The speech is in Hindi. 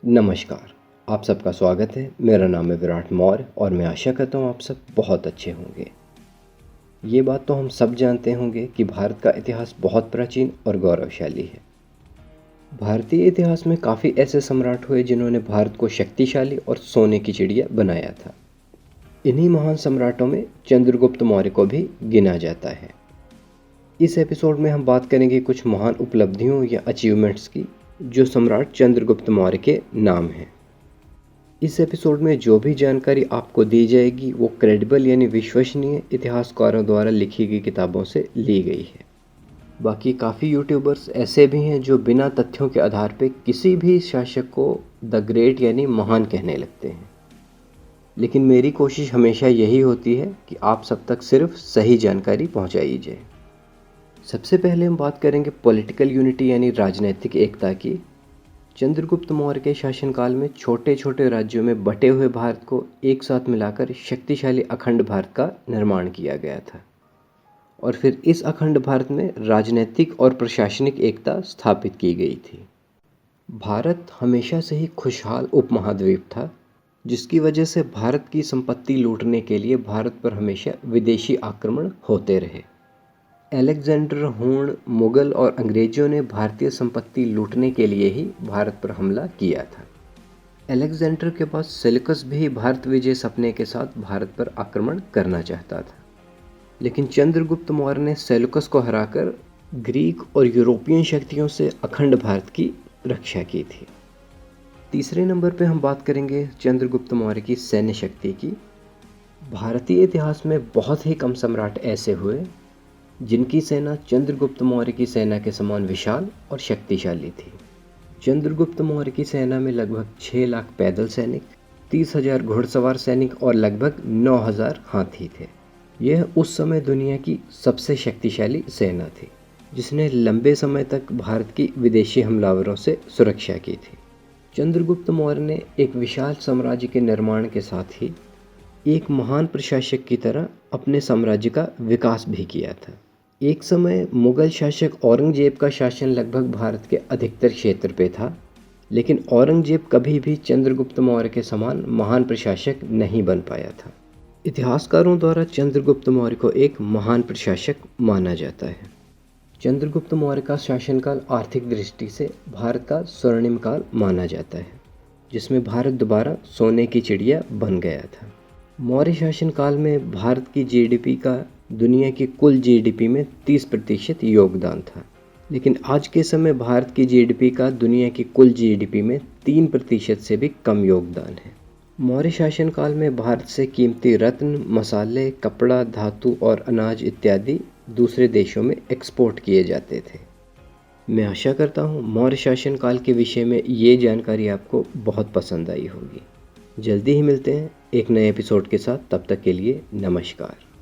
नमस्कार, आप सबका स्वागत है। मेरा नाम है विराट मौर्य और मैं आशा करता हूँ आप सब बहुत अच्छे होंगे। ये बात तो हम सब जानते होंगे कि भारत का इतिहास बहुत प्राचीन और गौरवशाली है। भारतीय इतिहास में काफ़ी ऐसे सम्राट हुए जिन्होंने भारत को शक्तिशाली और सोने की चिड़िया बनाया था। इन्हीं महान सम्राटों में चंद्रगुप्त मौर्य को भी गिना जाता है। इस एपिसोड में हम बात करेंगे कुछ महान उपलब्धियों या अचीवमेंट्स की जो सम्राट चंद्रगुप्त मौर्य के नाम हैं। इस एपिसोड में जो भी जानकारी आपको दी जाएगी वो क्रेडिबल यानी विश्वसनीय इतिहासकारों द्वारा लिखी गई किताबों से ली गई है। बाकी काफ़ी यूट्यूबर्स ऐसे भी हैं जो बिना तथ्यों के आधार पर किसी भी शासक को द ग्रेट यानी महान कहने लगते हैं, लेकिन मेरी कोशिश हमेशा यही होती है कि आप सब तक सिर्फ सही जानकारी पहुंचाई जाए। सबसे पहले हम बात करेंगे पॉलिटिकल यूनिटी यानी राजनीतिक एकता की। चंद्रगुप्त मौर्य के शासनकाल में छोटे छोटे राज्यों में बटे हुए भारत को एक साथ मिलाकर शक्तिशाली अखंड भारत का निर्माण किया गया था और फिर इस अखंड भारत में राजनीतिक और प्रशासनिक एकता स्थापित की गई थी। भारत हमेशा से ही खुशहाल उपमहाद्वीप था, जिसकी वजह से भारत की संपत्ति लूटने के लिए भारत पर हमेशा विदेशी आक्रमण होते रहे। अलेक्जेंडर हुण, मुगल और अंग्रेजों ने भारतीय संपत्ति लूटने के लिए ही भारत पर हमला किया था। अलेक्जेंडर के पास सेल्यूकस भी भारत विजय सपने के साथ भारत पर आक्रमण करना चाहता था, लेकिन चंद्रगुप्त मौर्य ने सेल्यूकस को हराकर ग्रीक और यूरोपियन शक्तियों से अखंड भारत की रक्षा की थी। तीसरे नंबर पर हम बात करेंगे चंद्रगुप्त मौर्य की सैन्य शक्ति की। भारतीय इतिहास में बहुत ही कम सम्राट ऐसे हुए जिनकी सेना चंद्रगुप्त मौर्य की सेना के समान विशाल और शक्तिशाली थी। चंद्रगुप्त मौर्य की सेना में लगभग 6 लाख पैदल सैनिक, 30,000 घुड़सवार सैनिक और लगभग 9,000 हाथी थे। यह उस समय दुनिया की सबसे शक्तिशाली सेना थी, जिसने लंबे समय तक भारत की विदेशी हमलावरों से सुरक्षा की थी। चंद्रगुप्त मौर्य ने एक विशाल साम्राज्य के निर्माण के साथ ही एक महान प्रशासक की तरह अपने साम्राज्य का विकास भी किया था। एक समय मुगल शासक औरंगजेब का शासन लगभग भारत के अधिकतर क्षेत्र पे था, लेकिन औरंगजेब कभी भी चंद्रगुप्त मौर्य के समान महान प्रशासक नहीं बन पाया था। इतिहासकारों द्वारा चंद्रगुप्त मौर्य को एक महान प्रशासक माना जाता है। चंद्रगुप्त मौर्य का शासनकाल आर्थिक दृष्टि से भारत का स्वर्णिम काल माना जाता है, जिसमें भारत दोबारा सोने की चिड़िया बन गया था। मौर्य शासनकाल में भारत की जीडीपी का दुनिया की कुल जीडीपी में 30% योगदान था, लेकिन आज के समय भारत की जीडीपी का दुनिया की कुल जीडीपी में 3% से भी कम योगदान है। मौर्य शासनकाल में भारत से कीमती रत्न, मसाले, कपड़ा, धातु और अनाज इत्यादि दूसरे देशों में एक्सपोर्ट किए जाते थे। मैं आशा करता हूँ मौर्य शासनकाल के विषय में ये जानकारी आपको बहुत पसंद आई होगी। जल्दी ही मिलते हैं एक नए एपिसोड के साथ, तब तक के लिए नमस्कार।